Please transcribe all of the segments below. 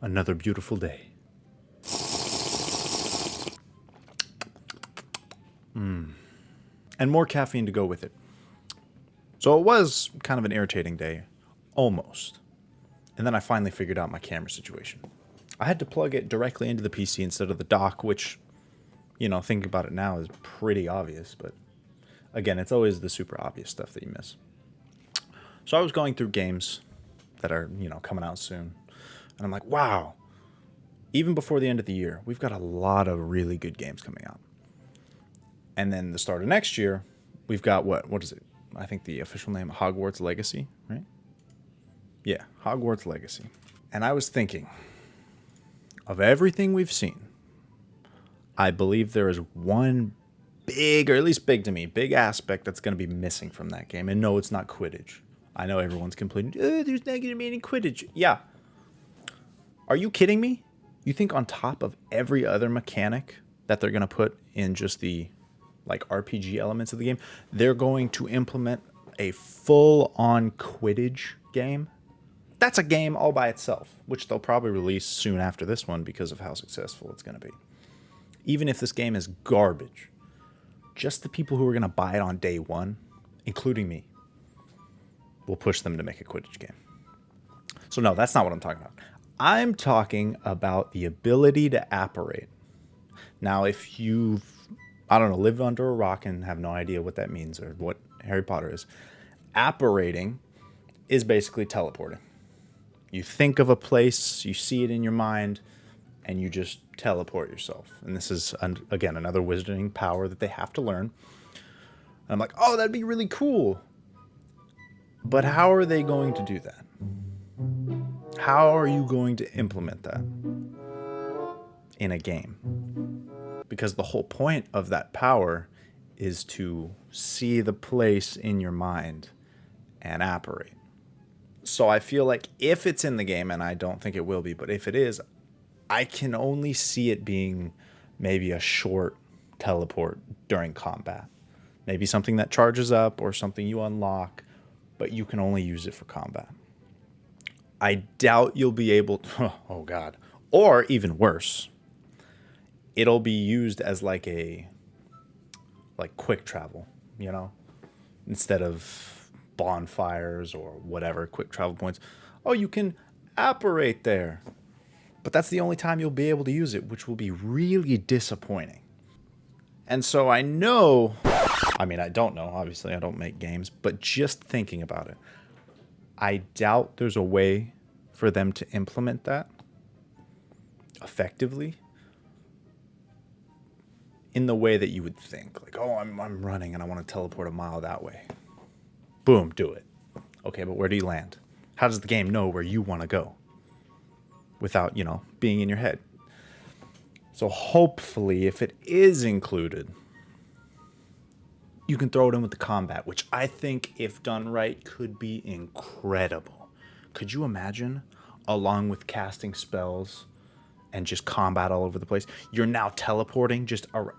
Another beautiful day. And more caffeine to go with it. So it was kind of an irritating day. Almost. And then I finally figured out my camera situation. I had to plug it directly into the PC instead of the dock, which, thinking about it now is pretty obvious. But again, it's always the super obvious stuff that you miss. So I was going through games that are, coming out soon. And I'm like, wow, even before the end of the year, we've got a lot of really good games coming out. And then the start of next year, we've got what is it? I think the official name, Hogwarts Legacy, right? Yeah, Hogwarts Legacy. And I was thinking, of everything we've seen, I believe there is one big, or at least big to me, big aspect that's going to be missing from that game. And no, it's not Quidditch. I know everyone's complaining, there's not going to be any Quidditch. Yeah. Are you kidding me? You think on top of every other mechanic that they're going to put in just the RPG elements of the game, they're going to implement a full-on Quidditch game? That's a game all by itself, which they'll probably release soon after this one because of how successful it's going to be. Even if this game is garbage, just the people who are going to buy it on day one, including me, will push them to make a Quidditch game. So no, that's not what I'm talking about. I'm talking about the ability to apparate. Now, if you've, lived under a rock and have no idea what that means or what Harry Potter is, apparating is basically teleporting. You think of a place, you see it in your mind, and you just teleport yourself. And this is, again, another wizarding power that they have to learn. And I'm like, oh, that'd be really cool. But how are they going to do that? How are you going to implement that in a game? Because the whole point of that power is to see the place in your mind and apparate. So I feel like if it's in the game, and I don't think it will be, but if it is, I can only see it being maybe a short teleport during combat. Maybe something that charges up or something you unlock, but you can only use it for combat. I doubt you'll be able to, oh God, or even worse, it'll be used as like quick travel, instead of bonfires or whatever, quick travel points. Oh, you can apparate there. But that's the only time you'll be able to use it, which will be really disappointing. And so I don't know, obviously I don't make games, but just thinking about it, I doubt there's a way for them to implement that effectively in the way that you would think. Like, oh, I'm running and I want to teleport a mile that way. Boom, do it. Okay, but where do you land? How does the game know where you want to go without, being in your head? So hopefully, if it is included, you can throw it in with the combat, which I think, if done right, could be incredible. Could you imagine, along with casting spells and just combat all over the place, you're now teleporting just around.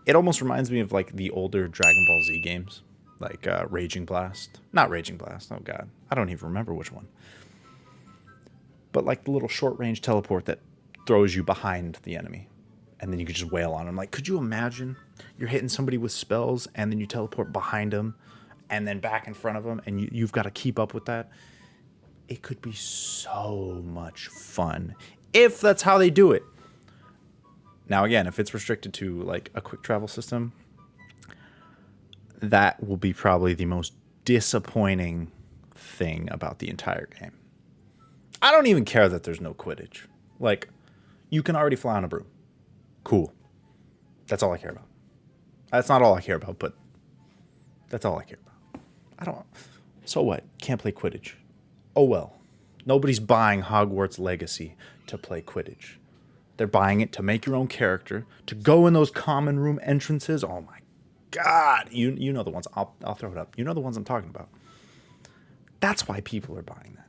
It almost reminds me of like the older Dragon Ball Z games, like Raging Blast. Not Raging Blast, oh God. I don't even remember which one. But like the little short range teleport that throws you behind the enemy. And then you could just wail on them. Like, could you imagine you're hitting somebody with spells and then you teleport behind them and then back in front of them and you've got to keep up with that? It could be so much fun if that's how they do it. Now, again, if it's restricted to like a quick travel system, that will be probably the most disappointing thing about the entire game. I don't even care that there's no Quidditch. Like, you can already fly on a broom. Cool. That's all I care about. That's not all I care about, but that's all I care about. So what? Can't play Quidditch. Oh well. Nobody's buying Hogwarts Legacy to play Quidditch. They're buying it to make your own character, to go in those common room entrances. Oh my God. You know the ones. I'll throw it up. You know the ones I'm talking about. That's why people are buying that.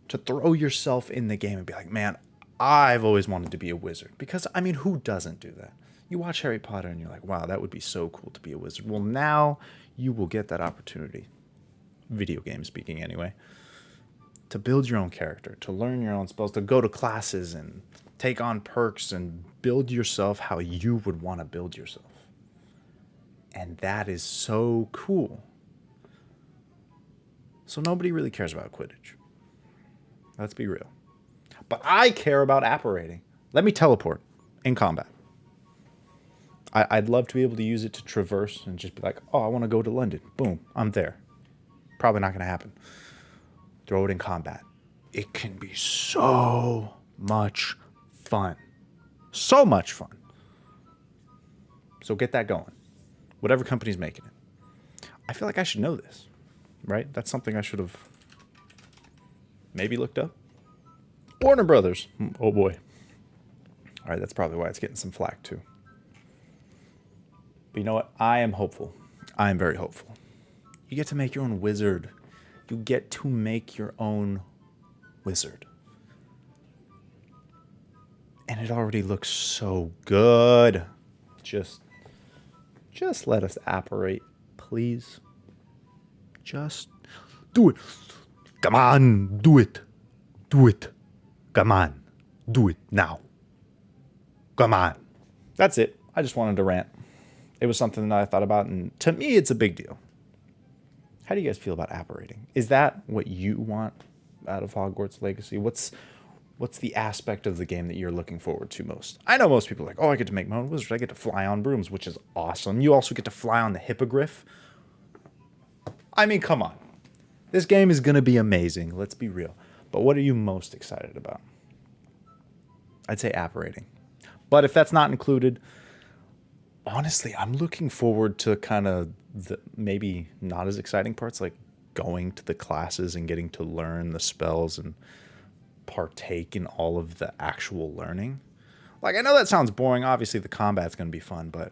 To throw yourself in the game and be like, man, I've always wanted to be a wizard. Because, who doesn't do that? You watch Harry Potter and you're like, wow, that would be so cool to be a wizard. Well, now you will get that opportunity. video game speaking anyway, to build your own character, to learn your own spells, to go to classes and take on perks and build yourself how you would want to build yourself. And that is so cool. So nobody really cares about Quidditch. Let's be real. But I care about apparating. Let me teleport in combat. I'd love to be able to use it to traverse and just be like, oh, I want to go to London. Boom, I'm there. Probably not going to happen. Throw it in combat. It can be so much fun. So much fun. So get that going. Whatever company's making it. I feel like I should know this, right? That's something I should have maybe looked up. Warner Brothers. Oh boy. All right, that's probably why it's getting some flack too. But you know what? I am hopeful. I am very hopeful. You get to make your own wizard. You get to make your own wizard. And it already looks so good. Just let us apparate, please. Just do it. Come on, do it. Do it. Come on, do it now. Come on. That's it. I just wanted to rant. It was something that I thought about, and to me, it's a big deal. How do you guys feel about apparating? Is that what you want out of Hogwarts Legacy? What's the aspect of the game that you're looking forward to most? I know most people are like, oh, I get to make my own wizard. I get to fly on brooms, which is awesome. You also get to fly on the hippogriff. I mean, come on. This game is going to be amazing. Let's be real. But what are you most excited about? I'd say apparating. But if that's not included, honestly, I'm looking forward to kind of the maybe not as exciting parts, like going to the classes and getting to learn the spells and partake in all of the actual learning. Like, I know that sounds boring. Obviously, the combat's going to be fun, but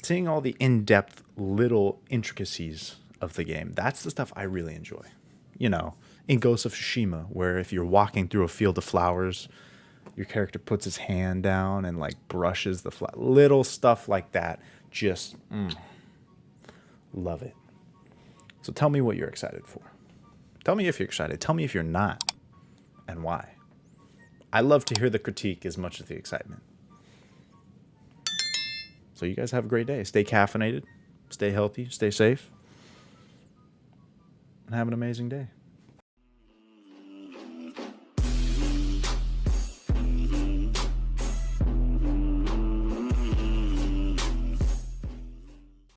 seeing all the in-depth little intricacies of the game, that's the stuff I really enjoy. You know, in Ghost of Tsushima, where if you're walking through a field of flowers, your character puts his hand down and like brushes the little stuff like that. Just love it. So tell me what you're excited for. Tell me if you're excited. Tell me if you're not, and why. I love to hear the critique as much as the excitement. So you guys have a great day. Stay caffeinated, stay healthy, stay safe, and have an amazing day.